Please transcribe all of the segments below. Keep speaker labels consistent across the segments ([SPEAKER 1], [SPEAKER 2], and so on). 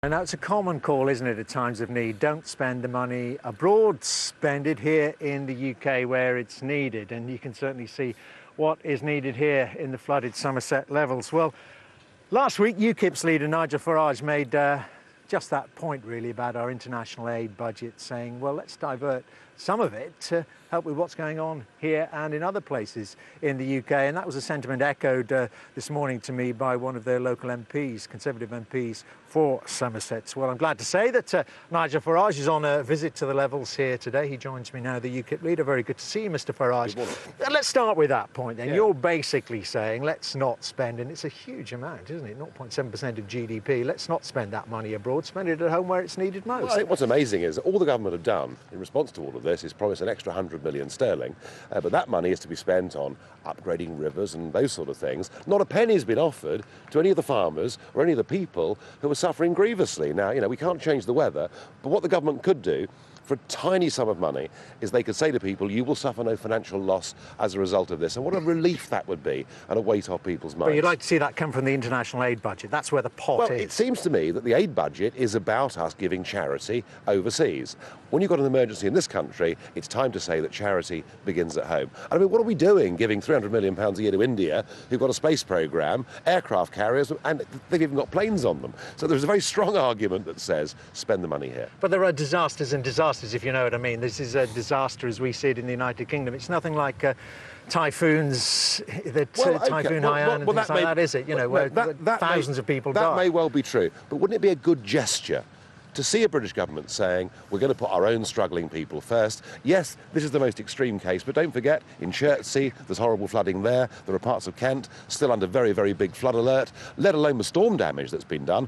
[SPEAKER 1] And now it's a common call, isn't it, at times of need? Don't spend the money abroad, spend it here in the UK where it's needed. And you can certainly see what is needed here in the flooded Somerset levels. Well, last week, UKIP's leader, Nigel Farage, made just that point, really, about our international aid budget, saying, well, let's divert some of it to help with what's going on here and in other places in the UK. And that was a sentiment echoed this morning to me by one of their local MPs, Conservative MPs for Somerset. Well, I'm glad to say that Nigel Farage is on a visit to the levels here today. He joins me now, the UKIP leader. Very good to see you, Mr. Farage. Let's start with that point then. Yeah. You're basically saying let's not spend, and it's a huge amount, isn't it? 0.7% of GDP. Let's not spend that money abroad. Spend it at home where it's needed most.
[SPEAKER 2] Well, I think what's amazing is all the government have done in response to all of this is promise an extra 100 million sterling, but that money is to be spent on upgrading rivers and those sort of things. Not a penny has been offered to any of the farmers or any of the people who are suffering grievously. Now, we can't change the weather, but what the government could do for a tiny sum of money is they could say to people, you will suffer no financial loss as a result of this. And what a relief that would be and a weight off people's minds.
[SPEAKER 1] But you'd like to see that come from the international aid budget. That's where the pot is.
[SPEAKER 2] Well, it seems to me that the aid budget is about us giving charity overseas. When you've got an emergency in this country, it's time to say that charity begins at home. I mean, what are we doing giving £300 million a year to India, who've got a space programme, aircraft carriers, and they've even got planes on them? So there's a very strong argument that says, spend the money here.
[SPEAKER 1] But there are disasters and disasters, if you know what I mean. This is a disaster as we see it in the United Kingdom. It's nothing like typhoons, Typhoon Haiyan and things like that, is it? Where thousands of people die.
[SPEAKER 2] That may well be true, but wouldn't it be a good gesture to see a British government saying, we're going to put our own struggling people first? Yes, this is the most extreme case, but don't forget, in Chertsey, there's horrible flooding there. There are parts of Kent still under very, very big flood alert, let alone the storm damage that's been done.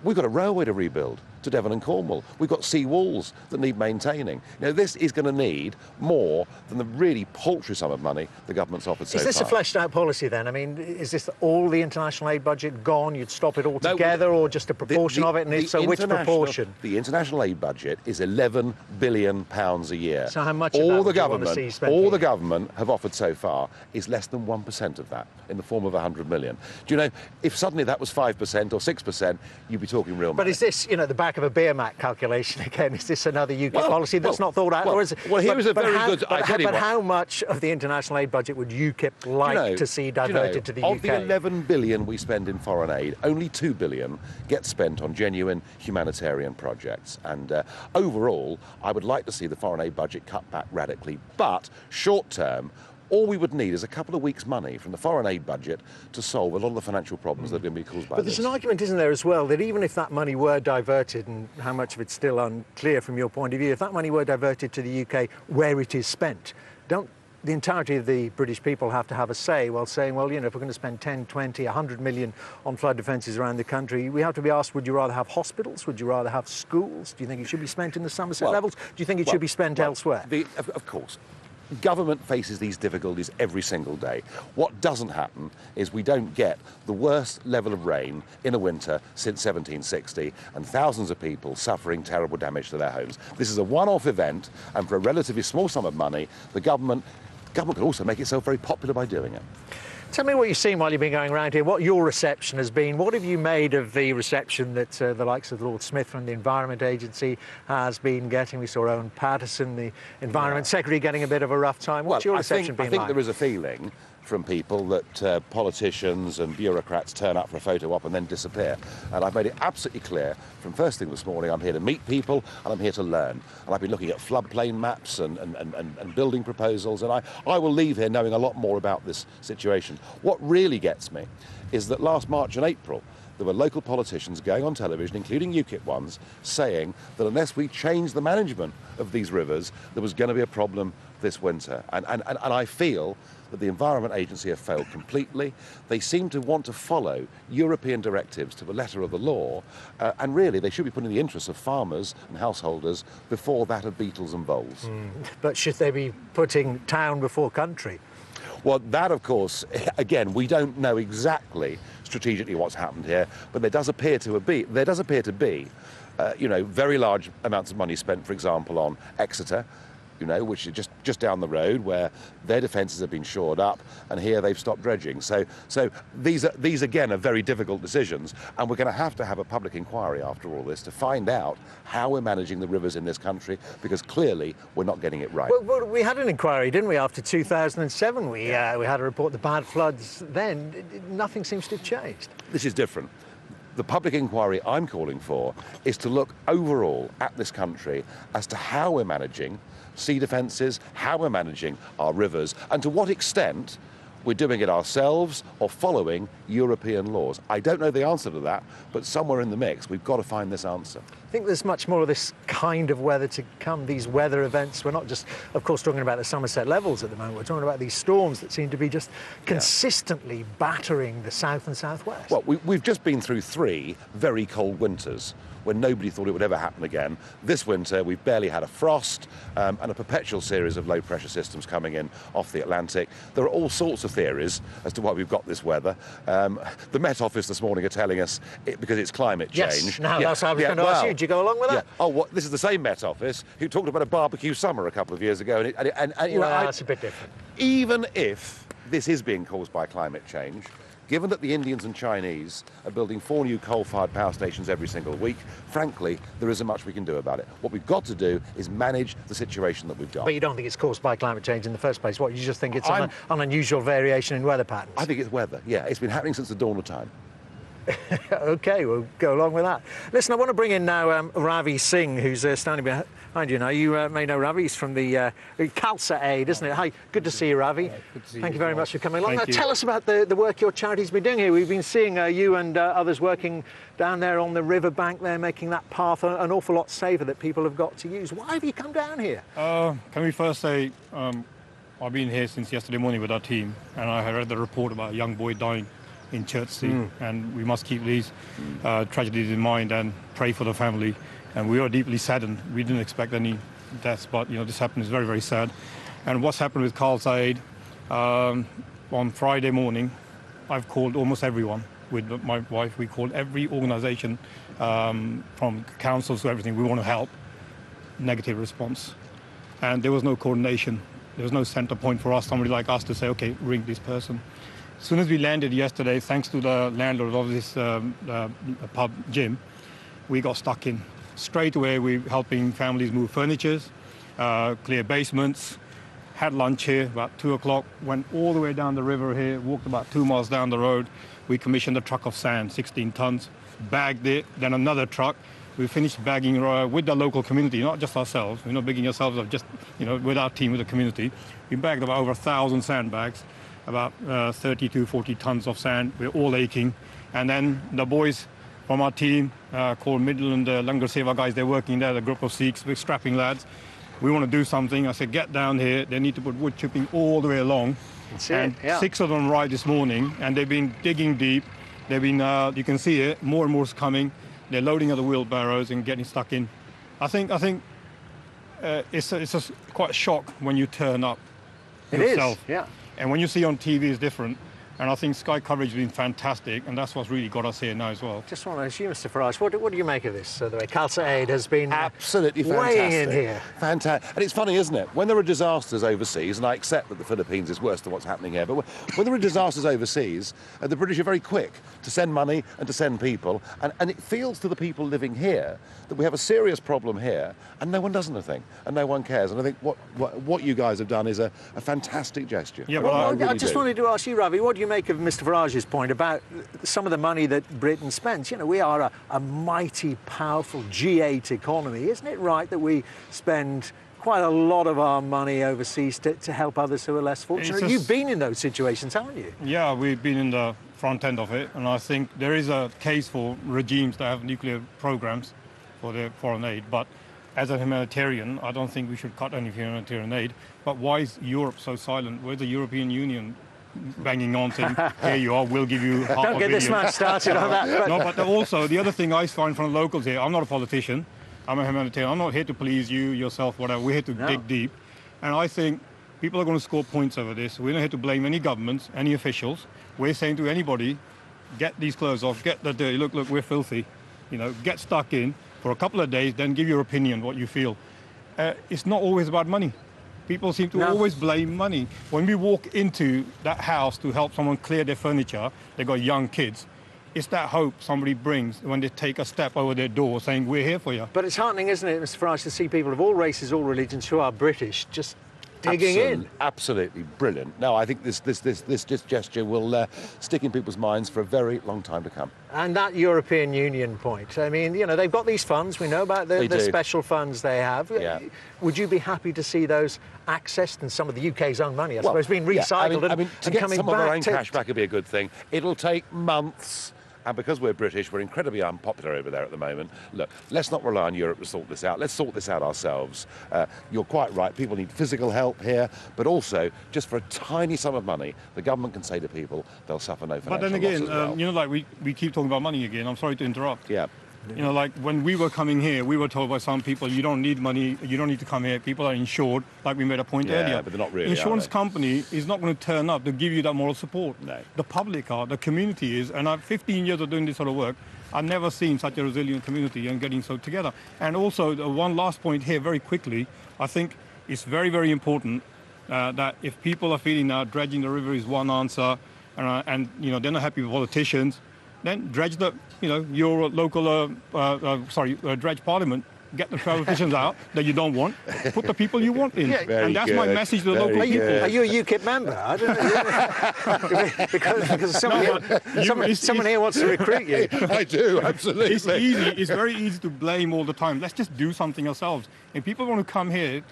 [SPEAKER 2] We've got a railway to rebuild to Devon and Cornwall. We've got sea walls that need maintaining. This is going to need more than the really paltry sum of money the government's offered so far.
[SPEAKER 1] Is this a fleshed out policy then? I mean, is this all the international aid budget gone? You'd stop it all together, or just a proportion of it? And if so, which proportion?
[SPEAKER 2] The international aid budget is £11 billion a year.
[SPEAKER 1] So how much of that would you want to see spent?
[SPEAKER 2] All the government have offered so far is less than 1% of that, in the form of 100 million. Do you know, if suddenly that was 5% or 6%, you'd be talking real money.
[SPEAKER 1] But is this, the back of a beer mat calculation again? Is this another UK policy that's not thought out?
[SPEAKER 2] Well,
[SPEAKER 1] or is it,
[SPEAKER 2] here was a very good...
[SPEAKER 1] But how much of the international aid budget would UKIP like to see diverted to the UK?
[SPEAKER 2] Of the 11 billion we spend in foreign aid, only 2 billion gets spent on genuine humanitarian projects. And overall, I would like to see the foreign aid budget cut back radically. But short term, all we would need is a couple of weeks' money from the foreign aid budget to solve a lot of the financial problems that are going to be caused by this.
[SPEAKER 1] But there's an argument, isn't there, as well, that even if that money were diverted, and how much of it's still unclear from your point of view, if that money were diverted to the UK where it is spent, don't the entirety of the British people have to have a say while saying, well, if we're going to spend 10, 20, 100 million on flood defences around the country, we have to be asked, would you rather have hospitals? Would you rather have schools? Do you think it should be spent in the Somerset levels? Do you think it should be spent elsewhere?
[SPEAKER 2] Of course. Government faces these difficulties every single day. What doesn't happen is we don't get the worst level of rain in a winter since 1760 and thousands of people suffering terrible damage to their homes. This is a one-off event, and for a relatively small sum of money, the government could also make itself very popular by doing it.
[SPEAKER 1] Tell me what you've seen while you've been going around here, what your reception has been. What have you made of the reception that the likes of Lord Smith from the Environment Agency has been getting? We saw Owen Patterson, the Environment Secretary, getting a bit of a rough time. What's your reception been like?
[SPEAKER 2] I think there is a feeling from people that politicians and bureaucrats turn up for a photo op and then disappear. And I've made it absolutely clear from first thing this morning, I'm here to meet people and I'm here to learn. And I've been looking at floodplain maps and building proposals, and I will leave here knowing a lot more about this situation. What really gets me is that last March and April, there were local politicians going on television, including UKIP ones, saying that unless we change the management of these rivers, there was going to be a problem this winter. And I feel that the Environment Agency have failed completely. They seem to want to follow European directives to the letter of the law, and really they should be putting the interests of farmers and householders before that of beetles and voles.
[SPEAKER 1] But should they be putting town before country?
[SPEAKER 2] Well, that, of course, again, we don't know exactly strategically what's happened here, but there does appear to be very large amounts of money spent, for example, on Exeter, you know, which is just down the road, where their defences have been shored up, and here they've stopped dredging. So these again are very difficult decisions, and we're going to have a public inquiry after all this to find out how we're managing the rivers in this country, because clearly we're not getting it right.
[SPEAKER 1] Well, we had an inquiry, didn't we, after 2007? We had a report, the bad floods then. Nothing seems to have changed.
[SPEAKER 2] This is different. The public inquiry I'm calling for is to look overall at this country as to how we're managing sea defences, how we're managing our rivers, and to what extent we're doing it ourselves or following European laws. I don't know the answer to that, but somewhere in the mix, we've got to find this answer.
[SPEAKER 1] I think there's much more of this kind of weather to come, these weather events. We're not just, of course, talking about the Somerset levels at the moment. We're talking about these storms that seem to be just consistently battering the south and southwest.
[SPEAKER 2] Well, we've just been through 3 very cold winters when nobody thought it would ever happen again. This winter, we've barely had a frost and a perpetual series of low-pressure systems coming in off the Atlantic. There are all sorts of theories as to why we've got this weather. The Met Office this morning are telling us because it's climate change.
[SPEAKER 1] Yes, that's how I was going to ask you. Do you go along with that?
[SPEAKER 2] Oh, what? This is the same Met Office who talked about a barbecue summer a couple of years ago. And you know,
[SPEAKER 1] that's a bit different.
[SPEAKER 2] Even if this is being caused by climate change, given that the Indians and Chinese are building 4 new coal-fired power stations every single week, frankly, there isn't much we can do about it. What we've got to do is manage the situation that we've got.
[SPEAKER 1] But you don't think it's caused by climate change in the first place? What, you just think it's an unusual variation in weather patterns?
[SPEAKER 2] I think it's weather, yeah. It's been happening since the dawn of time.
[SPEAKER 1] OK, we'll go along with that. Listen, I want to bring in now Ravi Singh, who's standing behind you now. You may know Ravi. He's from the Khalsa Aid, isn't it? Hi, good to see you, Ravi.
[SPEAKER 3] Good to see
[SPEAKER 1] Thank you very much for coming along.
[SPEAKER 3] Thank
[SPEAKER 1] now,
[SPEAKER 3] you.
[SPEAKER 1] tell us about the work your charity's been doing here. We've been seeing you and others working down there on the riverbank there, making that path an awful lot safer that people have got to use. Why have you come down here?
[SPEAKER 3] Can we first say, I've been here since yesterday morning with our team, and I read the report about a young boy dying in Chertsey, and we must keep these tragedies in mind and pray for the family. And we are deeply saddened. We didn't expect any deaths, but you know, this happened is very, very sad. And what's happened with Khalsa Aid, on Friday morning, I've called almost everyone with my wife. We called every organisation, from councils to everything. We want to help. Negative response. And there was no coordination. There was no centre point for us, somebody like us to say, OK, ring this person. As soon as we landed yesterday, thanks to the landlord of this pub, Jim, we got stuck in. Straight away, we're helping families move furniture, clear basements, had lunch here about 2 o'clock, went all the way down the river here, walked about 2 miles down the road. We commissioned a truck of sand, 16 tons, bagged it, then another truck. We finished bagging with the local community, not just ourselves. We're not bigging ourselves up, just with our team, with the community. We bagged about over 1,000 sandbags, about 30 to 40 tons of sand. We're all aching. And then the boys from our team called Middle and the Langar Seva guys, they're working there, the group of Sikhs, big strapping lads. We want to do something. I said, get down here. They need to put wood chipping all the way along. And 6 of them arrived this morning, and they've been digging deep. They've been, you can see it, more and more is coming. They're loading other wheelbarrows and getting stuck in. I think it's just quite a shock when you turn up yourself.
[SPEAKER 1] It is, yeah.
[SPEAKER 3] And when you see on TV, it's different. And I think Sky coverage has been fantastic, and that's what's really got us here now as well.
[SPEAKER 1] Just want to ask you, Mr. Farage, what do you make of this? The way Khalsa Aid has been
[SPEAKER 2] absolutely
[SPEAKER 1] weighing in here.
[SPEAKER 2] Fantastic. And it's funny, isn't it? When there are disasters overseas, and I accept that the Philippines is worse than what's happening here, but when there are disasters overseas, the British are very quick to send money and to send people, and it feels to the people living here that we have a serious problem here, and no one does anything, and no one cares. And I think what you guys have done is a fantastic gesture.
[SPEAKER 3] Yeah,
[SPEAKER 1] I just wanted to ask you, Ravi, what do you make of Mr. Farage's point about some of the money that Britain spends? You know, we are a mighty, powerful G8 economy. Isn't it right that we spend quite a lot of our money overseas to help others who are less fortunate? You've been in those situations, haven't you?
[SPEAKER 3] Yeah, we've been in the front end of it, and I think there is a case for regimes that have nuclear programs for their foreign aid, but as a humanitarian, I don't think we should cut any humanitarian aid. But why is Europe so silent? Where's the European Union banging on saying, here you are, we'll give you half a billion.
[SPEAKER 1] Don't get this man started on that.
[SPEAKER 3] No, but also, the other thing I find from the locals here, I'm not a politician, I'm a humanitarian. I'm not here to please you, yourself, whatever. We're here to dig deep. And I think people are going to score points over this. We're not here to blame any governments, any officials. We're saying to anybody, get these clothes off, get the dirty, look, we're filthy. Get stuck in for a couple of days, then give your opinion, what you feel. It's not always about money. People seem to
[SPEAKER 1] No.
[SPEAKER 3] always blame money. When we walk into that house to help someone clear their furniture, they've got young kids. It's that hope somebody brings when they take a step over their door saying, we're here for you.
[SPEAKER 1] But it's heartening, isn't it, Mr. Farage, to see people of all races, all religions who are British just digging in.
[SPEAKER 2] Absolutely brilliant. No, I think this gesture will stick in people's minds for a very long time to come.
[SPEAKER 1] And that European Union point, I mean, you know, they've got these funds, we know about the special funds they have.
[SPEAKER 2] Yeah.
[SPEAKER 1] Would you be happy to see those accessed and some of the UK's own money, I suppose, being recycled
[SPEAKER 2] I mean, to
[SPEAKER 1] and
[SPEAKER 2] get
[SPEAKER 1] coming
[SPEAKER 2] some of our own
[SPEAKER 1] back
[SPEAKER 2] cash back would be a good thing. It'll take months. And because we're British, we're incredibly unpopular over there at the moment. Look, let's not rely on Europe to sort this out. Let's sort this out ourselves. You're quite right. People need physical help here, but also, just for a tiny sum of money, the government can say to people they'll suffer no financial
[SPEAKER 3] But then
[SPEAKER 2] loss
[SPEAKER 3] again,
[SPEAKER 2] as well.
[SPEAKER 3] you know, like we keep talking about money again. I'm sorry to interrupt.
[SPEAKER 2] Yeah.
[SPEAKER 3] You know, like when we were coming here, we were told by some people, you don't need money, you don't need to come here. People are insured, like we made a point earlier.
[SPEAKER 2] But they're not really,
[SPEAKER 3] Insurance
[SPEAKER 2] are they?
[SPEAKER 3] company is not going to turn up to give you that moral support.
[SPEAKER 2] No.
[SPEAKER 3] The public are, the community is, and I've 15 years of doing this sort of work, I've never seen such a resilient community and getting so together. And also, one last point here, very quickly, I think it's very, very important that if people are feeling now dredging the river is one answer, and you know, they're not happy with politicians, then dredge the, you know, your local, dredge parliament, get the politicians out that you don't want, put the people you want in.
[SPEAKER 1] Yeah.
[SPEAKER 3] And that's my message to the local people.
[SPEAKER 1] Are you a UKIP member? I don't know. because someone here wants to recruit you.
[SPEAKER 2] I do, absolutely.
[SPEAKER 3] It's easy. It's very easy to blame all the time. Let's just do something ourselves. If people want to come here,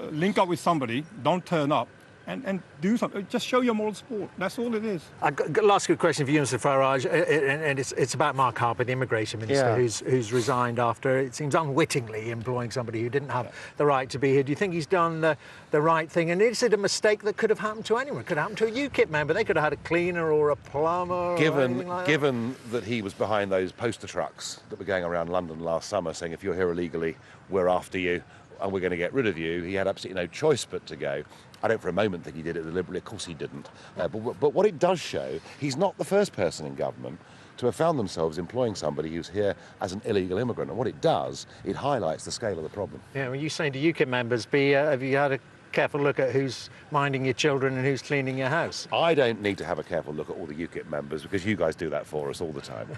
[SPEAKER 3] link up with somebody, don't turn up, and do something. Just show your moral support. That's all it is.
[SPEAKER 1] I've got a last good question for you, Mr. Farage, and it's about Mark Harper, the immigration minister, who's resigned after, it seems, unwittingly employing somebody who didn't have the right to be here. Do you think he's done the right thing? And is it a mistake that could have happened to anyone? It could have happened to a UKIP member. They could have had a cleaner or a plumber or anything like that.
[SPEAKER 2] Given that he was behind those poster trucks that were going around London last summer saying, if you're here illegally, we're after you and we're going to get rid of you, he had absolutely no choice but to go. I don't for a moment think he did it deliberately. Of course he didn't. But what it does show, he's not the first person in government to have found themselves employing somebody who's here as an illegal immigrant. And what it does, it highlights the scale of the problem.
[SPEAKER 1] Yeah, well, you're saying to UKIP members, have you had a careful look at who's minding your children and who's cleaning your house?
[SPEAKER 2] I don't need to have a careful look at all the UKIP members because you guys do that for us all the time.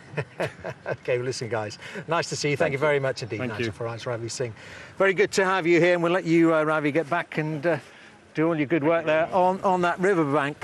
[SPEAKER 1] OK, well, listen, guys, nice to see you. Thank you very much indeed, Nigel Farage, Ravi Singh. Very good to have you here, and we'll let you, Ravi, get back and do all your good work there on that riverbank.